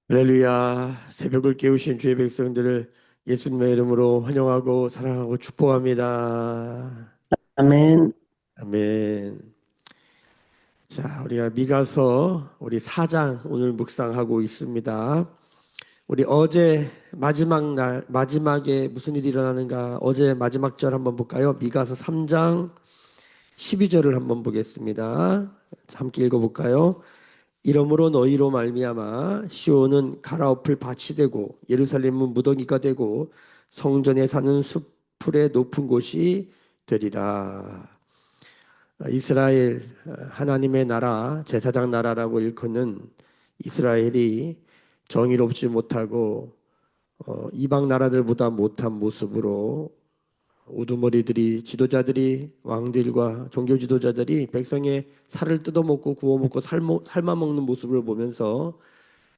할렐루야. 새벽을 깨우신 주의 백성들을 예수님의 이름으로 환영하고 사랑하고 축복합니다. 아멘. 아멘. 자, 우리가 미가서 우리 4장 오늘 묵상하고 있습니다. 우리 어제 마지막 날 마지막에 무슨 일이 일어나는가 어제 마지막 절 한번 볼까요? 미가서 3장 12절을 한번 보겠습니다. 함께 읽어볼까요? 이러므로 너희로 말미암아 시온은 갈아엎을 밭이 되고 예루살렘은 무더기가 되고 성전에 사는 숲풀의 높은 곳이 되리라. 이스라엘 하나님의 나라 제사장 나라라고 일컫는 이스라엘이 정의롭지 못하고 이방 나라들보다 못한 모습으로 우두머리들이 지도자들이 왕들과 종교 지도자들이 백성의 살을 뜯어먹고 구워먹고 삶아먹는 모습을 보면서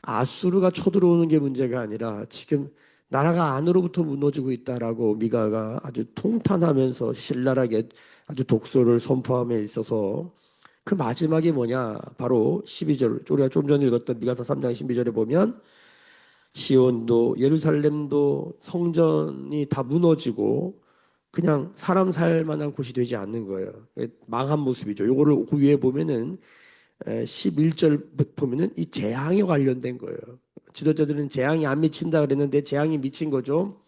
아수르가 쳐들어오는 게 문제가 아니라 지금 나라가 안으로부터 무너지고 있다라고 미가가 아주 통탄하면서 신랄하게 아주 독소를 선포함에 있어서 그 마지막이 뭐냐 바로 12절 우리가 좀 전에 읽었던 미가서 3장 12절에 보면 시온도 예루살렘도 성전이 다 무너지고 그냥 사람 살 만한 곳이 되지 않는 거예요. 망한 모습이죠. 요거를 그 위에 보면은 11절 보면은 이 재앙에 관련된 거예요. 지도자들은 재앙이 안 미친다 그랬는데 재앙이 미친 거죠.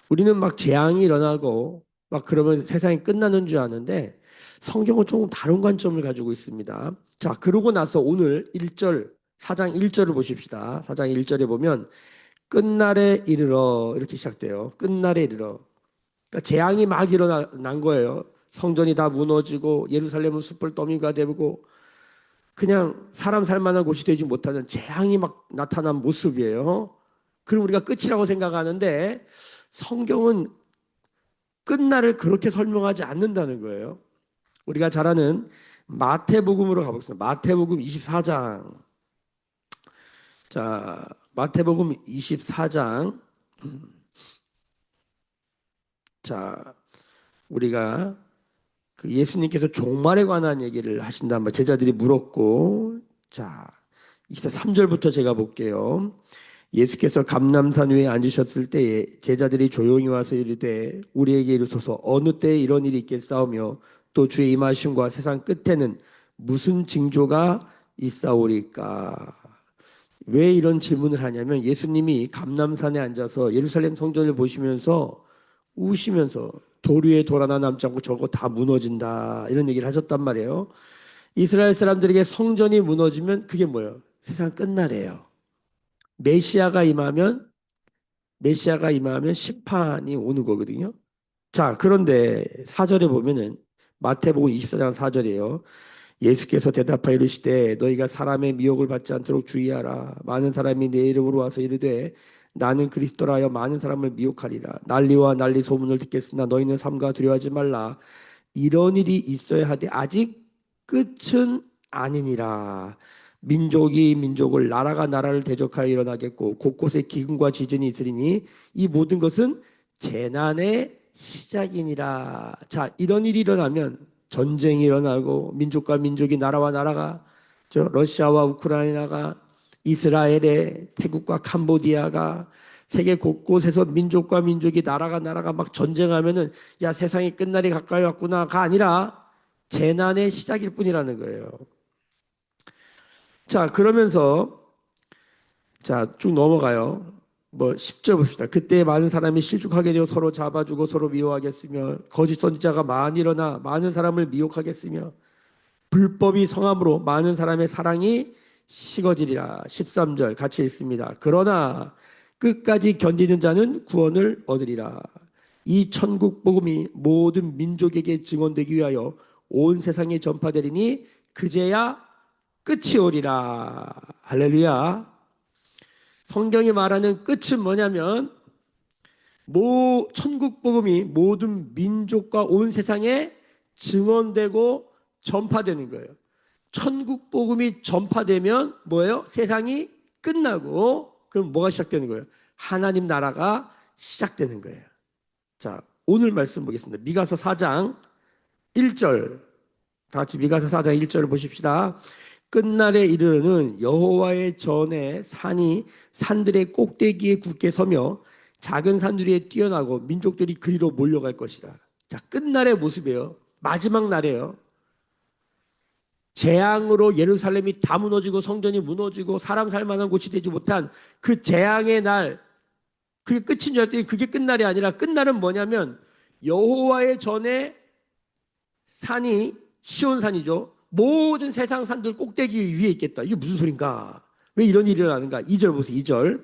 우리는 막 재앙이 일어나고 막 그러면 세상이 끝나는 줄 아는데 성경은 조금 다른 관점을 가지고 있습니다. 자, 그러고 나서 오늘 1절 4장 1절을 보십시다. 4장 1절에 보면 끝날에 이르러 이렇게 시작돼요. 끝날에 이르러. 그러니까 재앙이 막 일어난 거예요. 성전이 다 무너지고 예루살렘은 숯불 더미가 되고 그냥 사람 살 만한 곳이 되지 못하는 재앙이 막 나타난 모습이에요. 그럼 우리가 끝이라고 생각하는데 성경은 끝날을 그렇게 설명하지 않는다는 거예요. 우리가 잘 아는 마태복음으로 가보겠습니다. 마태복음 24장. 자, 마태복음 24장. 자, 우리가 그 예수님께서 종말에 관한 얘기를 하신단 말 제자들이 물었고 자 23절부터 제가 볼게요. 예수께서 감람산 위에 앉으셨을 때에 제자들이 조용히 와서 이르되 우리에게 이르소서 어느 때에 이런 일이 있겠사오며 또 주의 임하심과 세상 끝에는 무슨 징조가 있사오리까. 왜 이런 질문을 하냐면 예수님이 감람산에 앉아서 예루살렘 성전을 보시면서 우시면서 돌 위에 돌 하나 남지 않고 저거 다 무너진다 이런 얘기를 하셨단 말이에요. 이스라엘 사람들에게 성전이 무너지면 그게 뭐예요? 세상 끝나래요. 메시아가 임하면 메시아가 임하면 심판이 오는 거거든요. 자, 그런데 4절에 보면은 마태복음 24장 4절이에요. 예수께서 대답하여 이르시되 너희가 사람의 미혹을 받지 않도록 주의하라. 많은 사람이 내 이름으로 와서 이르되 나는 그리스도라 하여 많은 사람을 미혹하리라. 난리와 난리 소문을 듣겠으나 너희는 삼가 두려워하지 말라. 이런 일이 있어야 하되 아직 끝은 아니니라. 민족이 민족을 나라가 나라를 대적하여 일어나겠고 곳곳에 기근과 지진이 있으리니 이 모든 것은 재난의 시작이니라. 자, 이런 일이 일어나면 전쟁이 일어나고 민족과 민족이 나라와 나라가 러시아와 우크라이나가 이스라엘의 태국과 캄보디아가 세계 곳곳에서 민족과 민족이 나라가 막 전쟁하면은 야 세상이 끝날이 가까이 왔구나가 아니라 재난의 시작일 뿐이라는 거예요. 자, 그러면서 자, 쭉 넘어가요. 뭐 10절 봅시다. 그때 많은 사람이 실족하게 되어 서로 잡아주고 서로 미워하겠으며 거짓 선지자가 많이 일어나 많은 사람을 미혹하겠으며 불법이 성함으로 많은 사람의 사랑이 식어지리라. 13절 같이 읽습니다. 그러나 끝까지 견디는 자는 구원을 얻으리라. 이 천국 복음이 모든 민족에게 증언되기 위하여 온 세상에 전파되리니 그제야 끝이 오리라. 할렐루야. 성경이 말하는 끝은 뭐냐면 천국 복음이 모든 민족과 온 세상에 증언되고 전파되는 거예요. 천국 복음이 전파되면 뭐예요? 세상이 끝나고 그럼 뭐가 시작되는 거예요? 하나님 나라가 시작되는 거예요. 자, 오늘 말씀 보겠습니다. 미가서 4장 1절. 다 같이 미가서 4장 1절을 보십시다. 끝날에 이르러는 여호와의 전에 산이 산들의 꼭대기에 굳게 서며 작은 산들에 뛰어나고 민족들이 그리로 몰려갈 것이다. 자, 끝날의 모습이에요. 마지막 날이에요. 재앙으로 예루살렘이 다 무너지고 성전이 무너지고 사람 살 만한 곳이 되지 못한 그 재앙의 날, 그게 끝인 줄 알았더니 그게 끝날이 아니라 끝날은 뭐냐면 여호와의 전에 산이 시온산이죠. 모든 세상 산들 꼭대기 위에 있겠다. 이게 무슨 소린가? 왜 이런 일이 일어나는가? 2절 보세요. 2절.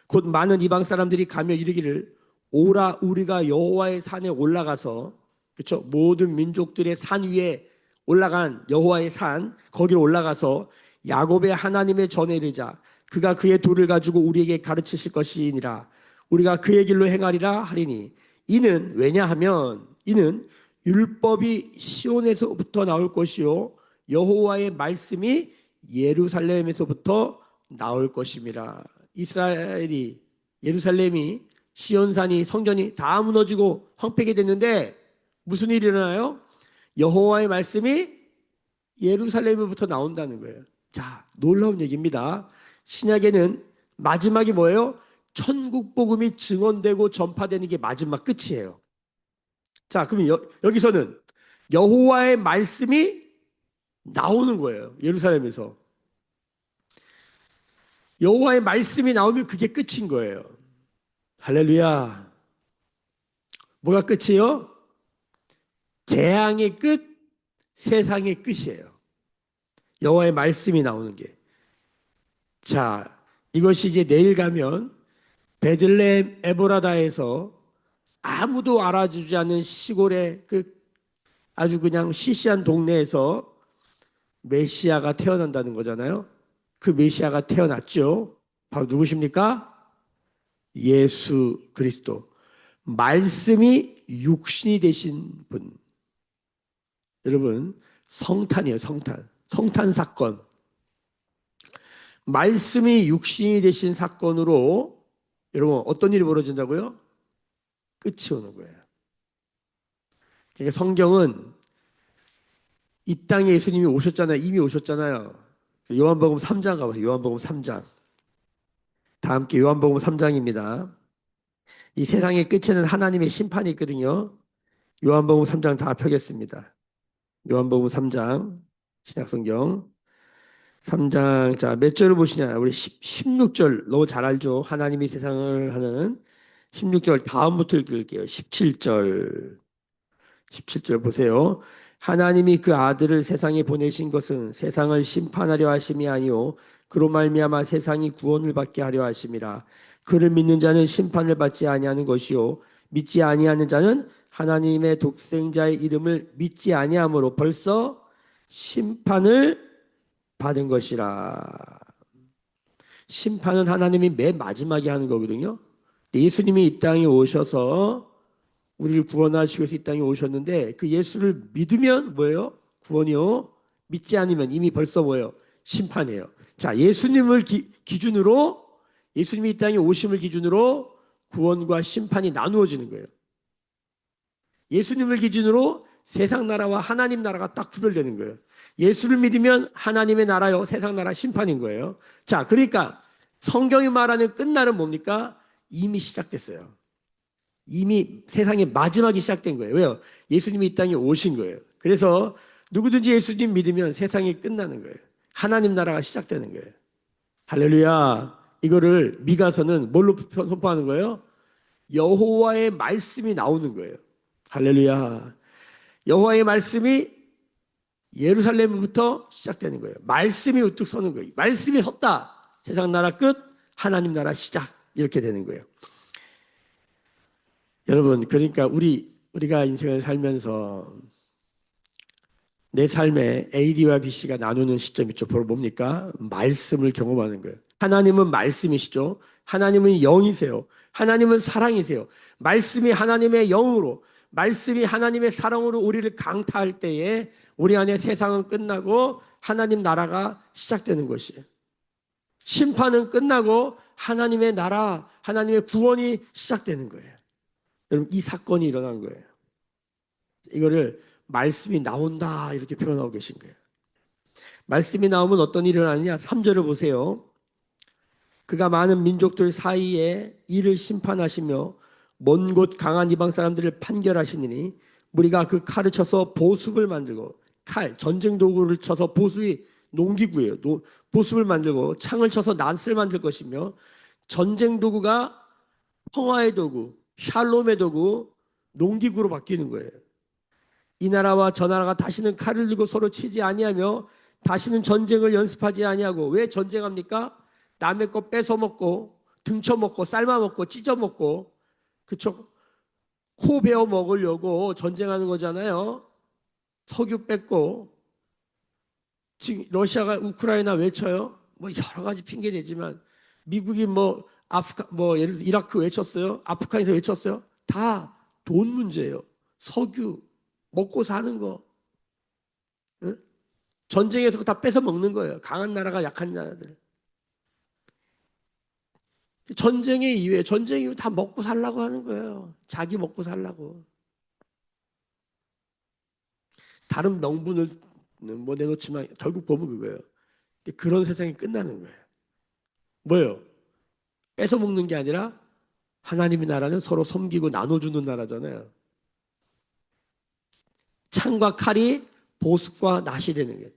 곧 많은 이방 사람들이 가며 이르기를 오라 우리가 여호와의 산에 올라가서 그렇죠? 모든 민족들의 산 위에 올라간 여호와의 산 거기로 올라가서 야곱의 하나님의 전에 이르자 그가 그의 도를 가지고 우리에게 가르치실 것이니라 우리가 그의 길로 행하리라 하리니 이는 왜냐하면 이는 율법이 시온에서부터 나올 것이요 여호와의 말씀이 예루살렘에서부터 나올 것임이라. 이스라엘이 예루살렘이 시온산이 성전이 다 무너지고 황폐게 됐는데 무슨 일이 일어나요? 여호와의 말씀이 예루살렘으로부터 나온다는 거예요. 자, 놀라운 얘기입니다. 신약에는 마지막이 뭐예요? 천국 복음이 증언되고 전파되는 게 마지막 끝이에요. 자, 그럼 여기서는 여호와의 말씀이 나오는 거예요. 예루살렘에서. 여호와의 말씀이 나오면 그게 끝인 거예요. 할렐루야. 뭐가 끝이요? 재앙의 끝, 세상의 끝이에요. 여호와의 말씀이 나오는 게. 자, 이것이 이제 내일 가면 베들레헴 에보라다에서 아무도 알아주지 않는 시골의 그 아주 그냥 시시한 동네에서 메시아가 태어난다는 거잖아요. 그 메시아가 태어났죠. 바로 누구십니까? 예수 그리스도. 말씀이 육신이 되신 분. 여러분, 성탄이에요, 성탄. 성탄 사건. 말씀이 육신이 되신 사건으로 여러분 어떤 일이 벌어진다고요? 끝이 오는 거예요. 그러니까 성경은 이 땅에 예수님이 오셨잖아요. 이미 오셨잖아요. 요한복음 3장 가보세요. 요한복음 3장. 다 함께 요한복음 3장입니다. 이 세상의 끝에는 하나님의 심판이 있거든요. 요한복음 3장 다 펴겠습니다. 요한복음 3장 신약성경 3장 자 몇 절을 보시냐 우리 16절 너무 잘 알죠. 하나님이 세상을 하는 16절 다음부터 읽을게요. 17절 보세요. 하나님이 그 아들을 세상에 보내신 것은 세상을 심판하려 하심이 아니요 그로 말미암아 세상이 구원을 받게 하려 하심이라. 그를 믿는 자는 심판을 받지 아니하는 것이요 믿지 아니하는 자는 하나님의 독생자의 이름을 믿지 아니함으로 벌써 심판을 받은 것이라. 심판은 하나님이 맨 마지막에 하는 거거든요. 예수님이 이 땅에 오셔서 우리를 구원하시기 위해서 이 땅에 오셨는데 그 예수를 믿으면 뭐예요? 구원이요. 믿지 않으면 이미 벌써 뭐예요? 심판이에요. 자, 예수님을 기준으로 예수님이 이 땅에 오심을 기준으로 구원과 심판이 나누어지는 거예요. 예수님을 기준으로 세상 나라와 하나님 나라가 딱 구별되는 거예요. 예수를 믿으면 하나님의 나라요, 세상 나라 심판인 거예요. 자, 그러니까 성경이 말하는 끝날은 뭡니까? 이미 시작됐어요. 이미 세상의 마지막이 시작된 거예요. 왜요? 예수님이 이 땅에 오신 거예요. 그래서 누구든지 예수님 믿으면 세상이 끝나는 거예요. 하나님 나라가 시작되는 거예요. 할렐루야. 이거를 미가서는 뭘로 선포하는 거예요? 여호와의 말씀이 나오는 거예요. 할렐루야. 여호와의 말씀이 예루살렘부터 시작되는 거예요. 말씀이 우뚝 서는 거예요. 말씀이 섰다. 세상 나라 끝, 하나님 나라 시작. 이렇게 되는 거예요. 여러분, 그러니까 우리가 인생을 살면서 내 삶에 AD와 BC가 나누는 시점이 있죠. 바로 뭡니까? 말씀을 경험하는 거예요. 하나님은 말씀이시죠. 하나님은 영이세요. 하나님은 사랑이세요. 말씀이 하나님의 영으로, 말씀이 하나님의 사랑으로 우리를 강타할 때에 우리 안에 세상은 끝나고 하나님 나라가 시작되는 것이에요. 심판은 끝나고 하나님의 나라, 하나님의 구원이 시작되는 거예요. 여러분, 이 사건이 일어난 거예요. 이거를 말씀이 나온다 이렇게 표현하고 계신 거예요. 말씀이 나오면 어떤 일이 일어나느냐? 3절을 보세요. 그가 많은 민족들 사이에 이를 심판하시며 먼 곳 강한 이방 사람들을 판결하시니 우리가 그 칼을 쳐서 보습을 만들고, 칼 전쟁 도구를 쳐서 보습이 농기구예요. 보습을 만들고 창을 쳐서 낫을 만들 것이며, 전쟁 도구가 평화의 도구, 샬롬의 도구, 농기구로 바뀌는 거예요. 이 나라와 저 나라가 다시는 칼을 들고 서로 치지 아니하며 다시는 전쟁을 연습하지 아니하고. 왜 전쟁합니까? 남의 거 뺏어 먹고 등쳐 먹고 삶아 먹고 찢어 먹고, 그쵸? 코 베어 먹으려고 전쟁하는 거잖아요. 석유 뺏고. 지금 러시아가 우크라이나 외쳐요. 뭐 여러 가지 핑계 대지만, 미국이 뭐 예를 들어 이라크 외쳤어요. 아프간에서 외쳤어요. 다 돈 문제예요. 석유 먹고 사는 거. 응? 전쟁에서 다 뺏어 먹는 거예요. 강한 나라가 약한 나라들. 전쟁의 이유에, 전쟁 이후 다 먹고 살라고 하는 거예요. 자기 먹고 살라고. 다른 명분을 뭐 내놓지만 결국 보면 그거예요. 그런 세상이 끝나는 거예요. 뭐예요? 뺏어 먹는 게 아니라 하나님의 나라는 서로 섬기고 나눠주는 나라잖아요. 창과 칼이 보습과 낫이 되는 거예요.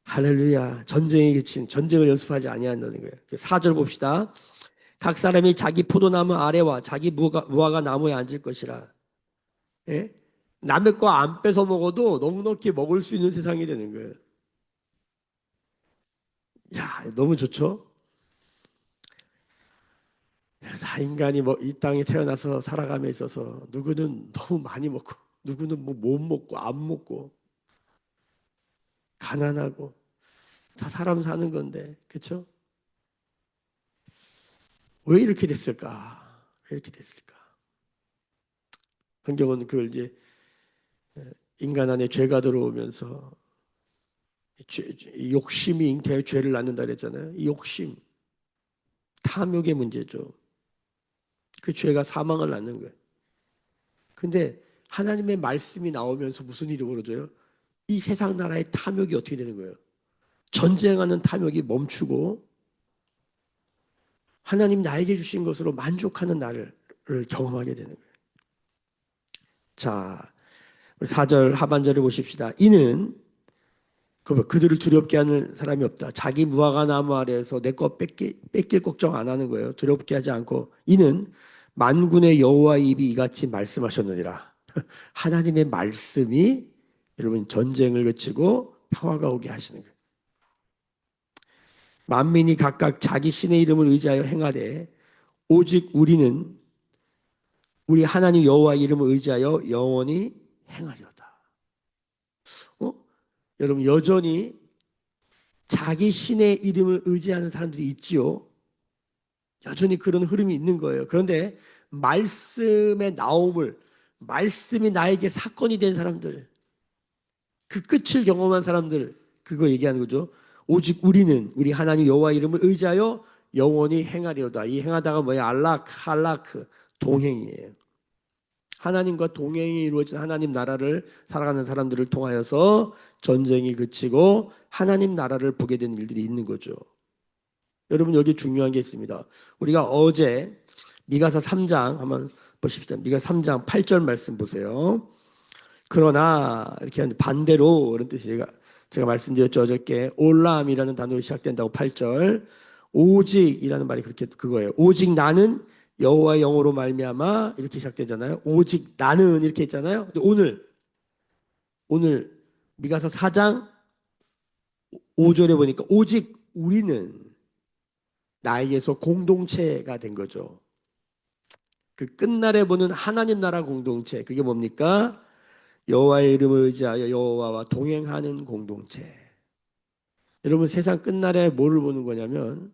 할렐루야. 전쟁에 그친, 전쟁을 연습하지 아니한다는 거예요. 4절 봅시다. 각 사람이 자기 포도나무 아래와 자기 무화과 나무에 앉을 것이라. 예? 남의 거 안 뺏어 먹어도 넉넉히 먹을 수 있는 세상이 되는 거예요. 야, 너무 좋죠? 다 인간이 뭐 이 땅에 태어나서 살아감에 있어서 누구는 너무 많이 먹고 누구는 뭐 못 먹고 안 먹고 가난하고, 다 사람 사는 건데, 그렇죠? 왜 이렇게 됐을까? 왜 이렇게 됐을까? 성경은 그걸 이제 인간 안에 죄가 들어오면서 욕심이 잉태하여 죄를 낳는다 그랬잖아요. 이 욕심, 탐욕의 문제죠. 그 죄가 사망을 낳는 거예요. 근데 하나님의 말씀이 나오면서 무슨 일이 벌어져요? 이 세상 나라의 탐욕이 어떻게 되는 거예요? 전쟁하는 탐욕이 멈추고 하나님 나에게 주신 것으로 만족하는 날을 경험하게 되는 거예요. 자, 4절 하반절을 보십시다. 이는 그들을 두렵게 하는 사람이 없다. 자기 무화과 나무 아래에서 내 거 뺏길 걱정 안 하는 거예요. 두렵게 하지 않고. 이는 만군의 여호와의 입이 이같이 말씀하셨느니라. 하나님의 말씀이 여러분 전쟁을 그치고 평화가 오게 하시는 거예요. 만민이 각각 자기 신의 이름을 의지하여 행하되 오직 우리는 우리 하나님 여호와의 이름을 의지하여 영원히 행하려다. 여러분 여전히 자기 신의 이름을 의지하는 사람들이 있지요. 여전히 그런 흐름이 있는 거예요. 그런데 말씀의 나옴을, 말씀이 나에게 사건이 된 사람들, 그 끝을 경험한 사람들, 그거 얘기하는 거죠. 오직 우리는 우리 하나님 여호와 이름을 의지하여 영원히 행하려다. 이 행하다가 뭐야? 할라크, 동행이에요. 하나님과 동행이 이루어진 하나님 나라를 살아가는 사람들을 통하여서 전쟁이 그치고 하나님 나라를 보게 된 일들이 있는 거죠. 여러분 여기 중요한 게 있습니다. 우리가 어제 미가서 3장 한번 보십시다. 미가서 3장 8절 말씀 보세요. 그러나 이렇게 하는데 반대로 그런 뜻이 제가 말씀드렸죠. 어저께 올람이라는 단어로 시작된다고 8절. 오직이라는 말이 그렇게 그거예요. 오직 나는 여호와의 영으로 말미암아 이렇게 시작되잖아요. 오직 나는 이렇게 했잖아요. 근데 오늘 미가서 4장 5절에 보니까 오직 우리는 나에게서 공동체가 된 거죠. 그 끝날에 보는 하나님 나라 공동체, 그게 뭡니까? 여호와의 이름을 의지하여 여호와와 동행하는 공동체. 여러분 세상 끝날에 뭐를 보는 거냐면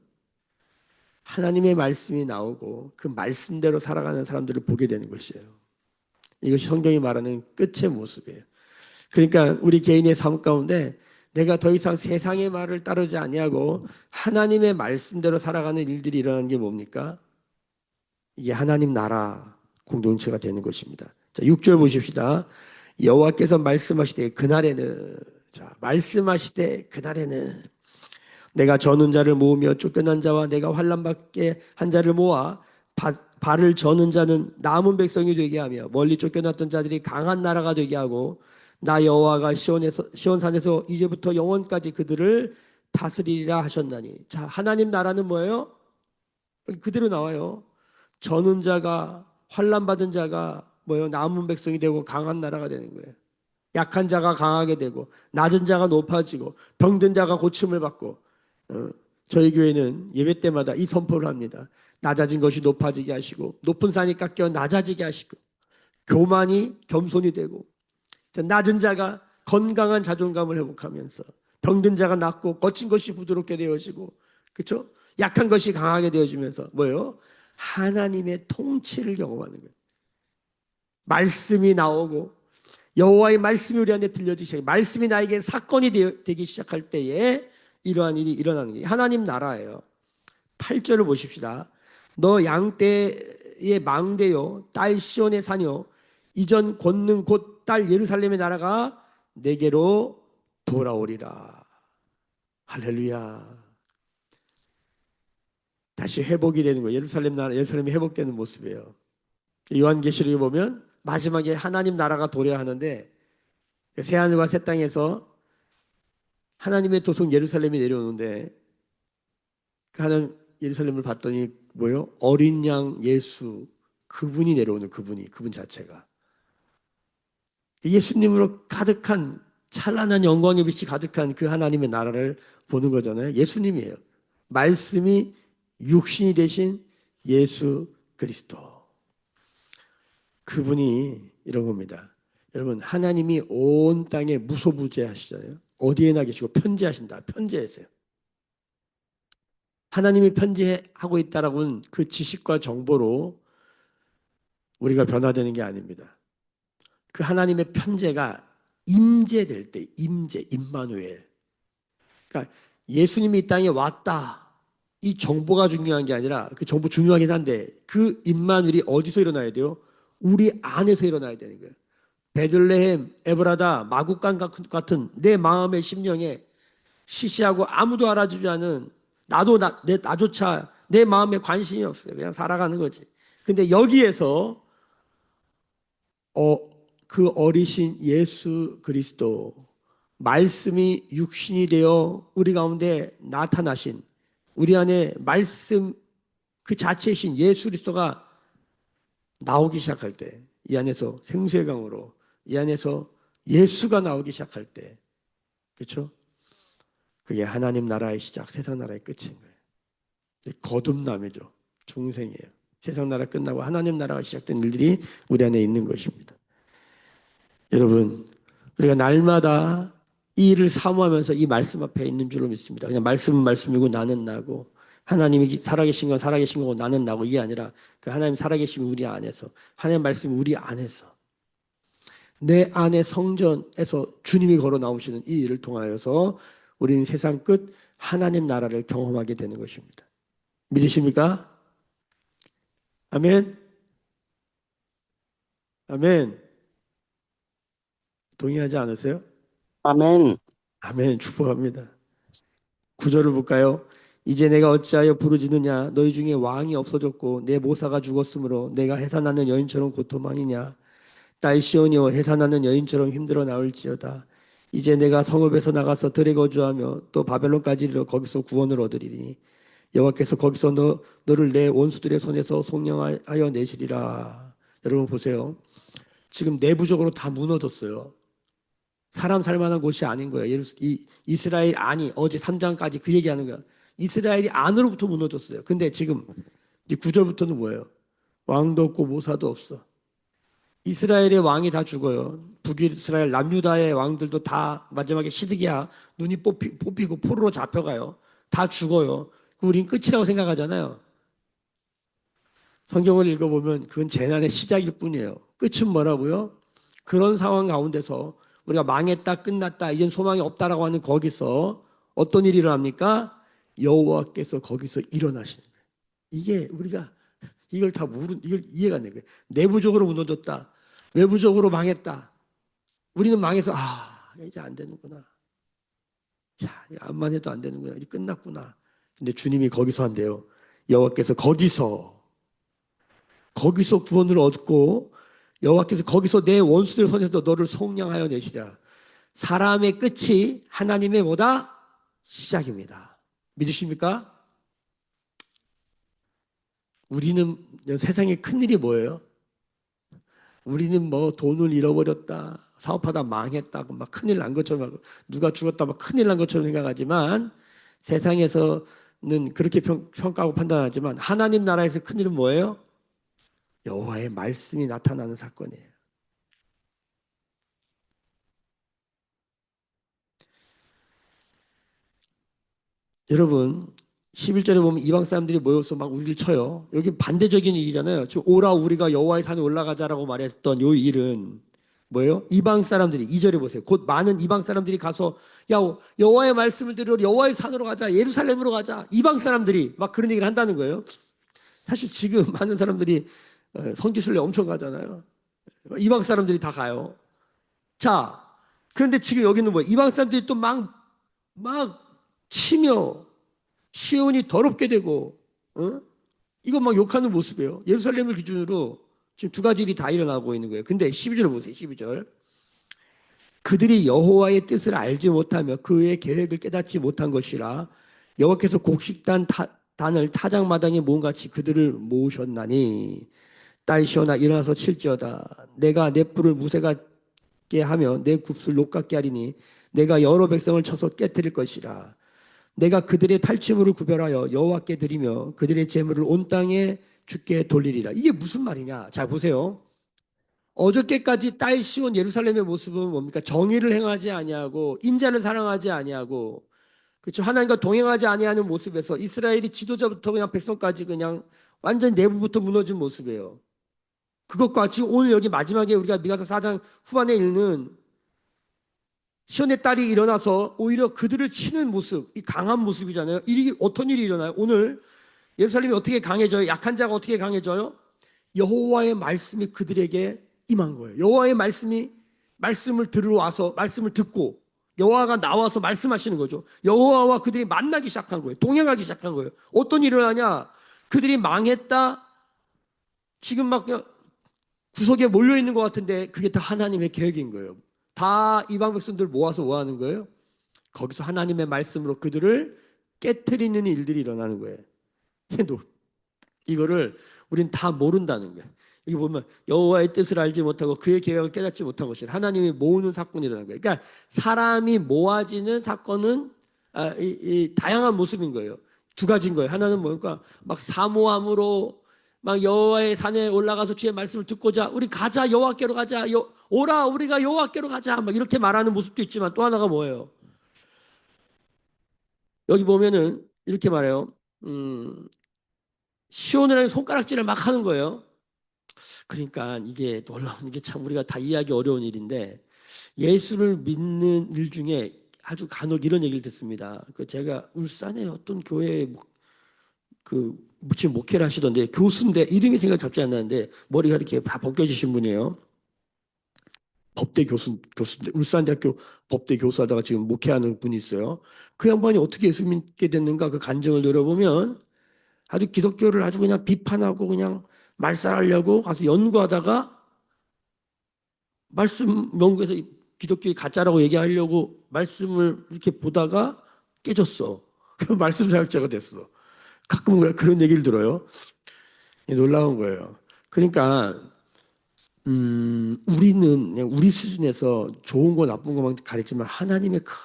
하나님의 말씀이 나오고 그 말씀대로 살아가는 사람들을 보게 되는 것이에요. 이것이 성경이 말하는 끝의 모습이에요. 그러니까 우리 개인의 삶 가운데 내가 더 이상 세상의 말을 따르지 아니하고 하나님의 말씀대로 살아가는 일들이 일어나는 게 뭡니까? 이게 하나님 나라 공동체가 되는 것입니다. 자, 6절 보십시다. 여호와께서 말씀하시되 그날에는, 자, 말씀하시되 그날에는 내가 저는 자를 모으며 쫓겨난 자와 내가 환난 받게 한 자를 모아 발을 저는 자는 남은 백성이 되게 하며 멀리 쫓겨났던 자들이 강한 나라가 되게 하고 나 여호와가 시온산에서 이제부터 영원까지 그들을 다스리리라 하셨나니. 자, 하나님 나라는 뭐예요? 그대로 나와요. 저는 자가 환난 받은 자가 뭐예요? 남은 백성이 되고 강한 나라가 되는 거예요. 약한 자가 강하게 되고 낮은 자가 높아지고 병든 자가 고침을 받고. 저희 교회는 예배 때마다 이 선포를 합니다. 낮아진 것이 높아지게 하시고 높은 산이 깎여 낮아지게 하시고 교만이 겸손이 되고 낮은 자가 건강한 자존감을 회복하면서 병든 자가 낫고 거친 것이 부드럽게 되어지고, 그렇죠? 약한 것이 강하게 되어지면서 뭐예요? 하나님의 통치를 경험하는 거예요. 말씀이 나오고 여호와의 말씀이 우리 안에 들려지기 시작. 말씀이 나에게 사건이 되기 시작할 때에 이러한 일이 일어나는 게 하나님 나라예요. 8절을 보십시다. 너 양떼의 망대요 딸 시온의 산이요 이전 권능 곧 딸 예루살렘의 나라가 내게로 돌아오리라. 할렐루야. 다시 회복이 되는 거예요. 예루살렘 나라, 예루살렘이 회복되는 모습이에요. 요한계시록에 보면 마지막에 하나님 나라가 도래야 하는데 새하늘과 새 땅에서 하나님의 도성 예루살렘이 내려오는데 하나님 예루살렘을 봤더니 뭐요? 어린 양 예수 그분이 내려오는 그분 자체가 예수님으로 가득한 찬란한 영광의 빛이 가득한 그 하나님의 나라를 보는 거잖아요. 예수님이에요. 말씀이 육신이 되신 예수 그리스도. 그분이 이런 겁니다. 여러분 하나님이 온 땅에 무소부재하시잖아요. 어디에나 계시고 편재하신다. 편재하세요. 하나님이 편재하고 있다라고는 그 지식과 정보로 우리가 변화되는 게 아닙니다. 그 하나님의 편재가 임재될 때, 임마누엘. 그러니까 예수님이 이 땅에 왔다. 이 정보가 중요한 게 아니라 그 정보 중요하긴 한데 그 임마누엘이 어디서 일어나야 돼요? 우리 안에서 일어나야 되는 거예요. 베들레헴, 에브라다, 마국간 같은 내 마음의 심령에 시시하고 아무도 알아주지 않은 나조차 내 마음에 관심이 없어요. 그냥 살아가는 거지. 근데 여기에서 그 어리신 예수 그리스도 말씀이 육신이 되어 우리 가운데 나타나신 우리 안에 말씀 그 자체이신 예수 그리스도가 나오기 시작할 때 이 안에서 생수의 강으로 이 안에서 예수가 나오기 시작할 때 그렇죠? 그게 하나님 나라의 시작, 세상 나라의 끝인 거예요. 거듭남이죠. 중생이에요. 세상 나라 끝나고 하나님 나라가 시작된 일들이 우리 안에 있는 것입니다. 여러분, 우리가 날마다 이 일을 사모하면서 이 말씀 앞에 있는 줄로 믿습니다. 그냥 말씀은 말씀이고 나는 나고 하나님이 살아계신 건 살아계신 거고 나는 나고 이게 아니라 그 하나님 살아계심이 우리 안에서 하나님 말씀이 우리 안에서 내 안의 성전에서 주님이 걸어 나오시는 이 일을 통하여서 우리는 세상 끝 하나님 나라를 경험하게 되는 것입니다. 믿으십니까? 아멘. 아멘. 동의하지 않으세요? 아멘. 아멘. 축복합니다. 9절을 볼까요? 이제 내가 어찌하여 부르짖느냐 너희 중에 왕이 없어졌고 내 모사가 죽었으므로 내가 해산하는 여인처럼 고통하느냐 딸 시온이여 해산하는 여인처럼 힘들어 나올지어다. 이제 내가 성읍에서 나가서 들에 거주하며 또 바벨론까지 이르러 거기서 구원을 얻으리니 여호와께서 거기서 너를 내 원수들의 손에서 속량하여 내시리라. 여러분 보세요. 지금 내부적으로 다 무너졌어요. 사람 살 만한 곳이 아닌 거예요. 이스라엘 안이 어제 3장까지 그 얘기하는 거야. 이스라엘이 안으로부터 무너졌어요. 근데 지금 이제 9절부터는 뭐예요? 왕도 없고 모사도 없어. 이스라엘의 왕이 다 죽어요. 북이스라엘 남유다의 왕들도 다 마지막에 시드기야 눈이 뽑히고 포로로 잡혀가요. 다 죽어요. 우린 끝이라고 생각하잖아요. 성경을 읽어보면 그건 재난의 시작일 뿐이에요. 끝은 뭐라고요? 그런 상황 가운데서 우리가 망했다 끝났다 이젠 소망이 없다라고 하는 거기서 어떤 일이 일어납니까? 여호와께서 거기서 일어나시는 거예요. 이게 우리가 이걸 이걸 이해가 안 되는 거예요. 내부적으로 무너졌다. 외부적으로 망했다. 우리는 망해서 이제 안 되는구나. 야, 암만 해도 안 되는구나. 이제 끝났구나. 근데 주님이 거기서 한대요. 여호와께서 거기서 구원을 얻고 여호와께서 거기서 내 원수들 손에서 너를 속량하여 내시라. 사람의 끝이 하나님의 뭐다? 시작입니다. 믿으십니까? 우리는 세상에 큰일이 뭐예요? 우리는 뭐 돈을 잃어버렸다, 사업하다 망했다고 막 큰일 난 것처럼 하고 누가 죽었다 막 큰일 난 것처럼 생각하지만 세상에서는 그렇게 평가하고 판단하지만 하나님 나라에서 큰일은 뭐예요? 여호와의 말씀이 나타나는 사건이에요. 여러분 11절에 보면 이방 사람들이 모여서 막 우리를 쳐요. 여기 반대적인 얘기잖아요. 지금 오라 우리가 여호와의 산에 올라가자라고 말했던 요 일은 뭐예요? 이방 사람들이 2절에 보세요. 곧 많은 이방 사람들이 가서 야 여호와의 말씀을 들으러 여호와의 산으로 가자, 예루살렘으로 가자. 이방 사람들이 막 그런 얘기를 한다는 거예요. 사실 지금 많은 사람들이 성지순례 엄청 가잖아요. 이방 사람들이 다 가요. 자, 그런데 지금 여기는 뭐예요? 이방 사람들이 또 막 치며 시온이 더럽게 되고, 어? 이거 막 욕하는 모습이에요. 예루살렘을 기준으로 지금 두 가지 일이 다 일어나고 있는 거예요. 근데 12절 보세요. 12절. 그들이 여호와의 뜻을 알지 못하며 그의 계획을 깨닫지 못한 것이라 여호와께서 단을 타작마당에 모은 같이 그들을 모으셨나니 딸 시온아 일어나서 칠지어다. 내가 내 뿔을 무쇠같게 하며 내 굽슬 녹같게 하리니 내가 여러 백성을 쳐서 깨뜨릴 것이라. 내가 그들의 탈취물을 구별하여 여호와께 드리며 그들의 재물을 온 땅에 주께 돌리리라. 이게 무슨 말이냐? 자 보세요. 어저께까지 딸 시온 예루살렘의 모습은 뭡니까? 정의를 행하지 아니하고 인자를 사랑하지 아니하고 그렇죠. 하나님과 동행하지 아니하는 모습에서 이스라엘이 지도자부터 그냥 백성까지 그냥 완전 내부부터 무너진 모습이에요. 그것과 지금 오늘 여기 마지막에 우리가 미가서 4장 후반에 읽는 시온의 딸이 일어나서 오히려 그들을 치는 모습, 이 강한 모습이잖아요. 이 어떤 일이 일어나요? 오늘 예루살렘이 어떻게 강해져요? 약한 자가 어떻게 강해져요? 여호와의 말씀이 그들에게 임한 거예요. 여호와의 말씀을 들으러 와서 말씀을 듣고 여호와가 나와서 말씀하시는 거죠. 여호와와 그들이 만나기 시작한 거예요. 동행하기 시작한 거예요. 어떤 일이 일어나냐? 그들이 망했다. 지금 막 그냥 구석에 몰려 있는 것 같은데 그게 다 하나님의 계획인 거예요. 다 이방 백성들 모아서 뭐 하는 거예요? 거기서 하나님의 말씀으로 그들을 깨트리는 일들이 일어나는 거예요. 해도 이거를 우린 다 모른다는 거예요. 여기 보면 여호와의 뜻을 알지 못하고 그의 계획을 깨닫지 못한 것이라. 하나님이 모으는 사건이 일어나는 거예요. 그러니까 사람이 모아지는 사건은 이 다양한 모습인 거예요. 두 가지인 거예요. 하나는 뭐니까 막 사모함으로 막 여호와의 산에 올라가서 주의 말씀을 듣고자 우리 가자 여호와께로 가자 오라 우리가 여호와께로 가자 막 이렇게 말하는 모습도 있지만 또 하나가 뭐예요? 여기 보면은 이렇게 말해요. 시온이라는 손가락질을 막 하는 거예요. 그러니까 이게 놀라운 게 참 우리가 다 이해하기 어려운 일인데 예수를 믿는 일 중에 아주 간혹 이런 얘기를 듣습니다. 그 제가 울산의 어떤 교회에 그 지금 목회를 하시던데 교수인데 이름이 생각 잡지 않는데 머리가 이렇게 다 벗겨지신 분이에요. 법대 교수인데 울산대학교 법대 교수하다가 지금 목회하는 분이 있어요. 그 양반이 어떻게 예수 믿게 됐는가 그 간증을 들어보면 아주 기독교를 아주 그냥 비판하고 그냥 말살하려고 가서 연구하다가 말씀 연구에서 기독교의 가짜라고 얘기하려고 말씀을 이렇게 보다가 깨졌어. 그 말씀 사역자가 됐어. 가끔 그런 얘기를 들어요. 놀라운 거예요. 그러니까 우리는 그냥 우리 수준에서 좋은 거 나쁜 것만 가르치지만 하나님의 큰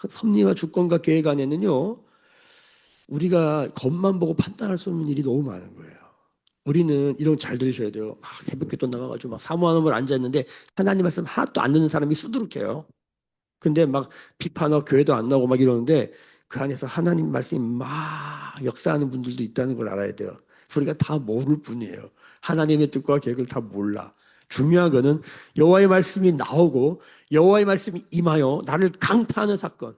섭리와 주권과 계획 안에는요 우리가 겉만 보고 판단할 수 없는 일이 너무 많은 거예요. 우리는 이런 거 잘 들으셔야 돼요. 막 새벽기도 나가가지고 막 사모하는 걸 앉아 있는데 하나님 말씀 하나도 안 듣는 사람이 수두룩해요. 근데 막 비판하고 교회도 안 나오고 막 이러는데 그 안에서 하나님 말씀이 막 역사하는 분들도 있다는 걸 알아야 돼요. 우리가 다 모를 뿐이에요. 하나님의 뜻과 계획을 다 몰라. 중요한 거는 여호와의 말씀이 나오고 여호와의 말씀이 임하여 나를 강타하는 사건.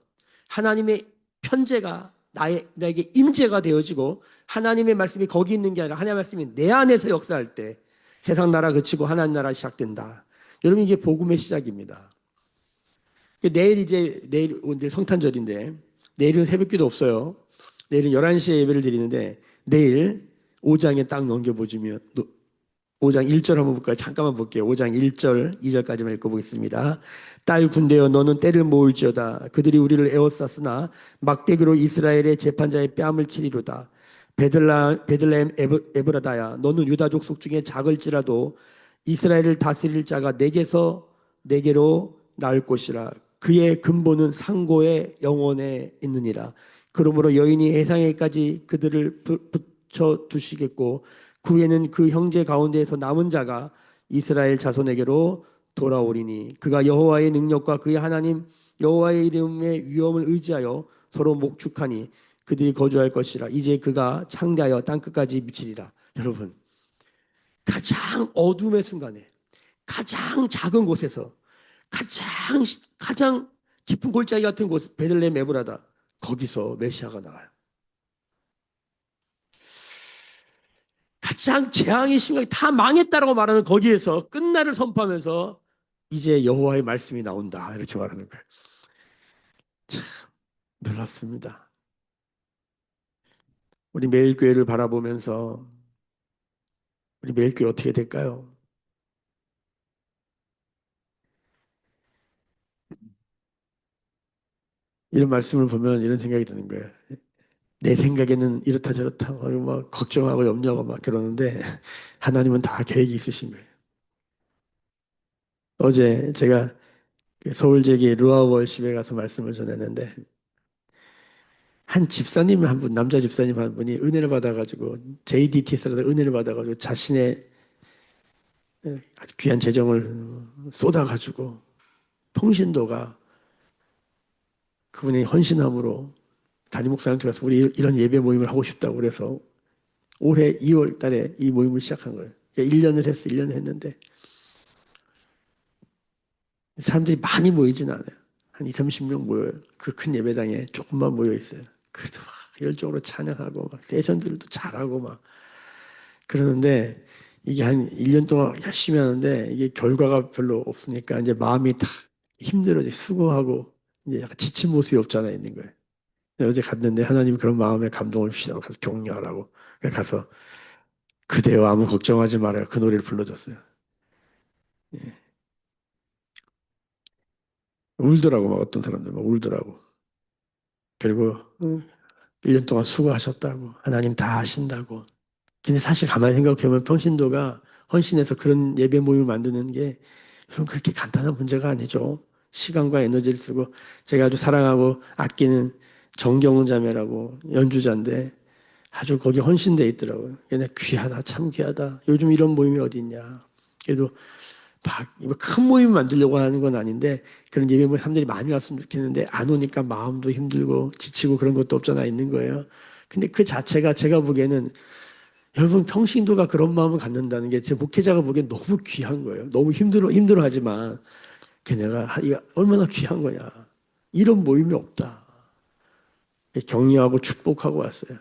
하나님의 편재가 나에게 임재가 되어지고 하나님의 말씀이 거기 있는 게 아니라 하나님의 말씀이 내 안에서 역사할 때 세상 나라 그치고 하나님 나라 시작된다. 여러분 이게 복음의 시작입니다. 내일 성탄절인데 내일은 새벽기도 없어요. 내일은 11시에 예배를 드리는데 내일 5장에 딱 넘겨보시면 5장 1절 한번 볼까요? 잠깐만 볼게요. 5장 1절, 2절까지만 읽어보겠습니다. 딸 군대여 너는 때를 모을지어다. 그들이 우리를 에워쌌으나 막대기로 이스라엘의 재판자의 뺨을 치리로다. 베들레헴 에브라다야 너는 유다 족속 중에 작을지라도 이스라엘을 다스릴 자가 내게로 나올 것이라. 그의 근본은 상고의 영원에 있느니라. 그러므로 여인이 해상에까지 그들을 붙여 두시겠고 그 후에는 그 형제 가운데에서 남은 자가 이스라엘 자손에게로 돌아오리니 그가 여호와의 능력과 그의 하나님 여호와의 이름의 위엄을 의지하여 서로 목축하니 그들이 거주할 것이라. 이제 그가 창대하여 땅끝까지 미치리라. 여러분, 가장 어둠의 순간에 가장 작은 곳에서 가장 깊은 골짜기 같은 곳 베들레헴 에브라다 거기서 메시아가 나와요. 가장 재앙의 심각이 다 망했다라고 말하는 거기에서 끝날을 선포하면서 이제 여호와의 말씀이 나온다 이렇게 말하는 거예요. 참 놀랐습니다. 우리 매일 교회를 바라보면서 우리 매일 교회 어떻게 될까요? 이런 말씀을 보면 이런 생각이 드는 거예요. 내 생각에는 이렇다 저렇다 막 걱정하고 염려하고 막 그러는데 하나님은 다 계획이 있으신 거예요. 어제 제가 서울제기 루아월십에 가서 말씀을 전했는데 한 집사님 한 분, 남자 집사님 한 분이 은혜를 받아가지고 JDT에서 은혜를 받아가지고 자신의 아주 귀한 재정을 쏟아가지고 평신도가 그분의 헌신함으로 담임 목사님한테 가서 우리 이런 예배 모임을 하고 싶다고 그래서 올해 2월 달에 이 모임을 시작한 거예요. 1년을 했어, 1년을 했는데 사람들이 많이 모이진 않아요. 한 2, 30명 모여요. 그 큰 예배당에 조금만 모여 있어요. 그래도 막 열정으로 찬양하고 막 세션들도 잘하고 막 그러는데 이게 한 1년 동안 열심히 하는데 이게 결과가 별로 없으니까 이제 마음이 다 힘들어져 수고하고 이제 약간 지친 모습이 없잖아 있는 거예요. 어제 갔는데 하나님 그런 마음에 감동을 주시다고 가서 격려하라고 가서 그대여 아무 걱정하지 말아요. 그 노래를 불러줬어요. 예. 울더라고 막 어떤 사람들 막 울더라고. 그리고 1년 동안 수고하셨다고 하나님 다 하신다고. 근데 사실 가만히 생각해보면 평신도가 헌신해서 그런 예배 모임을 만드는 게 그럼 그렇게 간단한 문제가 아니죠. 시간과 에너지를 쓰고 제가 아주 사랑하고 아끼는 정경훈 자매라고 연주자인데 아주 거기 헌신돼 있더라고요. 얘네 귀하다, 참 귀하다. 요즘 이런 모임이 어디 있냐. 그래도 큰 모임 만들려고 하는 건 아닌데 그런 예배 모임 사람들이 많이 왔으면 좋겠는데 안 오니까 마음도 힘들고 지치고 그런 것도 없잖아 있는 거예요. 근데 그 자체가 제가 보기에는 여러분 평신도가 그런 마음을 갖는다는 게 제 목회자가 보기엔 너무 귀한 거예요. 너무 힘들어하지만 걔네가 이거 얼마나 귀한 거냐. 이런 모임이 없다. 격려하고 축복하고 왔어요.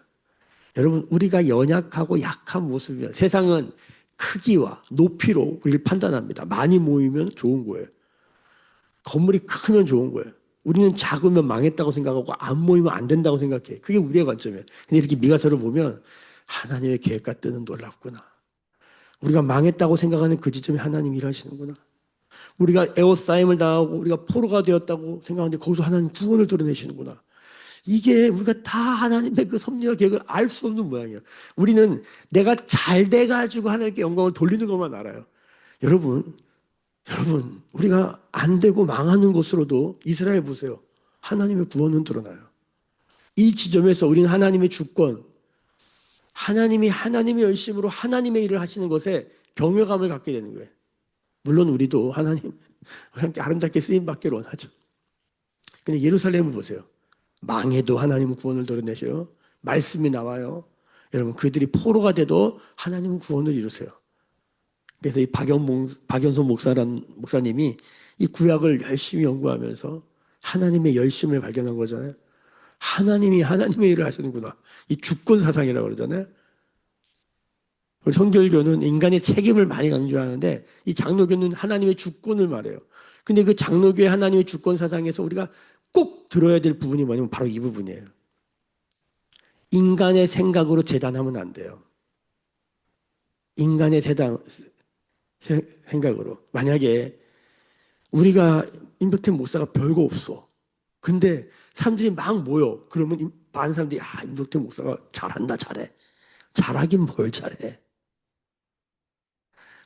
여러분 우리가 연약하고 약한 모습이야. 세상은 크기와 높이로 우리를 판단합니다. 많이 모이면 좋은 거예요. 건물이 크면 좋은 거예요. 우리는 작으면 망했다고 생각하고 안 모이면 안 된다고 생각해. 그게 우리의 관점이에요. 근데 이렇게 미가서를 보면 하나님의 계획과 뜻은 놀랍구나. 우리가 망했다고 생각하는 그 지점에 하나님이 일하시는구나. 우리가 에워싸임을 당하고 우리가 포로가 되었다고 생각하는데 거기서 하나님 구원을 드러내시는구나. 이게 우리가 다 하나님의 그 섭리와 계획을 알 수 없는 모양이에요. 우리는 내가 잘 돼가지고 하나님께 영광을 돌리는 것만 알아요. 여러분, 우리가 안 되고 망하는 것으로도 이스라엘 보세요. 하나님의 구원은 드러나요. 이 지점에서 우리는 하나님의 주권, 하나님의 열심으로 하나님의 일을 하시는 것에 경외감을 갖게 되는 거예요. 물론 우리도 하나님 함께 아름답게 쓰임 받기를 원하죠. 근데 예루살렘을 보세요. 망해도 하나님은 구원을 드러내셔요. 말씀이 나와요. 여러분 그들이 포로가 돼도 하나님은 구원을 이루세요. 그래서 이 박연son 목사님이 이 구약을 열심히 연구하면서 하나님의 열심을 발견한 거잖아요. 하나님이 하나님의 일을 하시는구나. 이 주권 사상이라고 그러잖아요. 우리 성결교는 인간의 책임을 많이 강조하는데 이 장로교는 하나님의 주권을 말해요. 근데 그 장로교회 하나님의 주권 사상에서 우리가 꼭 들어야 될 부분이 뭐냐면 바로 이 부분이에요. 인간의 생각으로 재단하면 안 돼요. 인간의 생각으로. 만약에 우리가 임백태 목사가 별거 없어. 근데 사람들이 막 모여. 그러면 많은 사람들이 임백태 목사가 잘한다, 잘해. 잘하긴 뭘 잘해.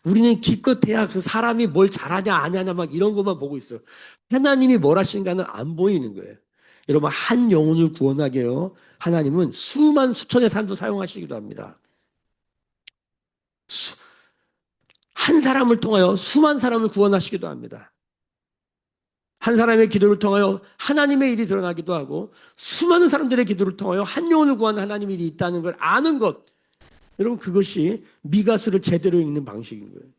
우리는 기껏해야 그 사람이 뭘 잘하냐 안 하냐 막 이런 것만 보고 있어요. 하나님이 뭘 하시는가는 안 보이는 거예요. 여러분 한 영혼을 구원하게요. 하나님은 수만 수천의 사람도 사용하시기도 합니다. 한 사람을 통하여 수만 사람을 구원하시기도 합니다. 한 사람의 기도를 통하여 하나님의 일이 드러나기도 하고 수많은 사람들의 기도를 통하여 한 영혼을 구하는 하나님의 일이 있다는 걸 아는 것. 여러분 그것이 미가스를 제대로 읽는 방식인 거예요.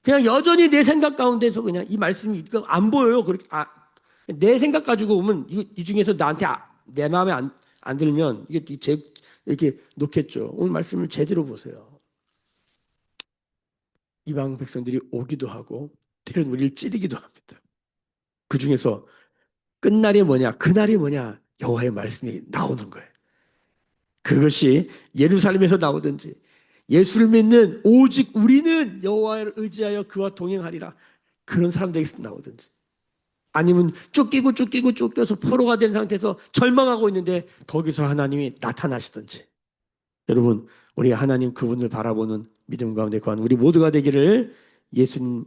그냥 여전히 내 생각 가운데서 그냥 이 말씀이 안 보여요. 그렇게 내 생각 가지고 오면 이 중에서 나한테 내 마음에 안 들면 이게 이렇게 놓겠죠. 오늘 말씀을 제대로 보세요. 이방 백성들이 오기도 하고 때론 우리를 찌르기도 합니다. 그 중에서 끝날이 뭐냐? 그날이 뭐냐? 여호와의 말씀이 나오는 거예요. 그것이 예루살렘에서 나오든지 예수를 믿는 오직 우리는 여호와를 의지하여 그와 동행하리라. 그런 사람들에게서 나오든지 아니면 쫓겨서 포로가 된 상태에서 절망하고 있는데 거기서 하나님이 나타나시든지 여러분 우리 하나님 그분을 바라보는 믿음 가운데 거한 우리 모두가 되기를 예수님의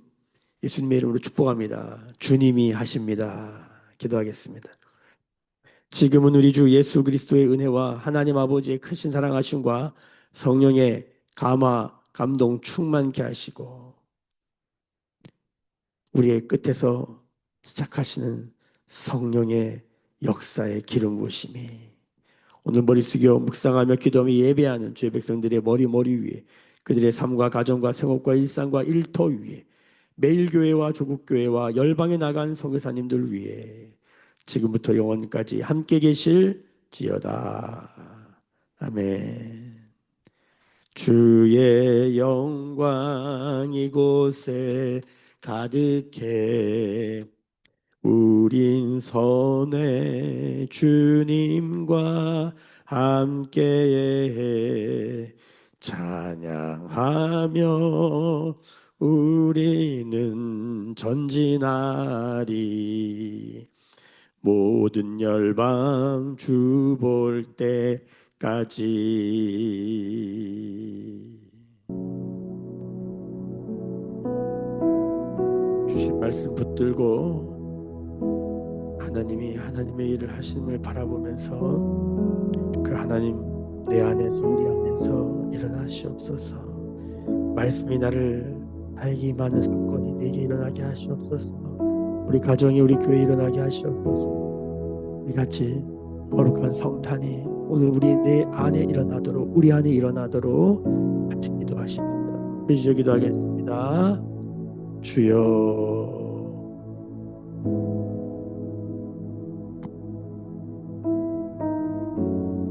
이름으로 축복합니다. 주님이 하십니다. 기도하겠습니다. 지금은 우리 주 예수 그리스도의 은혜와 하나님 아버지의 크신 사랑하심과 성령의 감동 충만케 하시고 우리의 끝에서 시작하시는 성령의 역사의 기름 부으심이 오늘 머리 숙여 묵상하며 기도하며 예배하는 주의 백성들의 머리 위에 그들의 삶과 가정과 생업과 일상과 일터 위에 매일 교회와 조국 교회와 열방에 나간 선교사님들 위에 지금부터 영원까지 함께 계실지어다. 아멘. 주의 영광 이곳에 가득해 우린 선의 주님과 함께 찬양하며 우리는 전진하리 모든 열방 주 볼 때까지 주신 말씀 붙들고 하나님의 일을 하심을 바라보면서 그 하나님 내 안에서 우리 안에서 일어나시옵소서. 말씀이 나를 다에게 임하는 사건이 내게 일어나게 하시옵소서. 우리 가정이 우리 교회에 일어나게 하시옵소서. 우리 같이 거룩한 성탄이 오늘 내 안에 일어나도록 우리 안에 일어나도록 같이 기도하십니다. 기도하겠습니다. 주여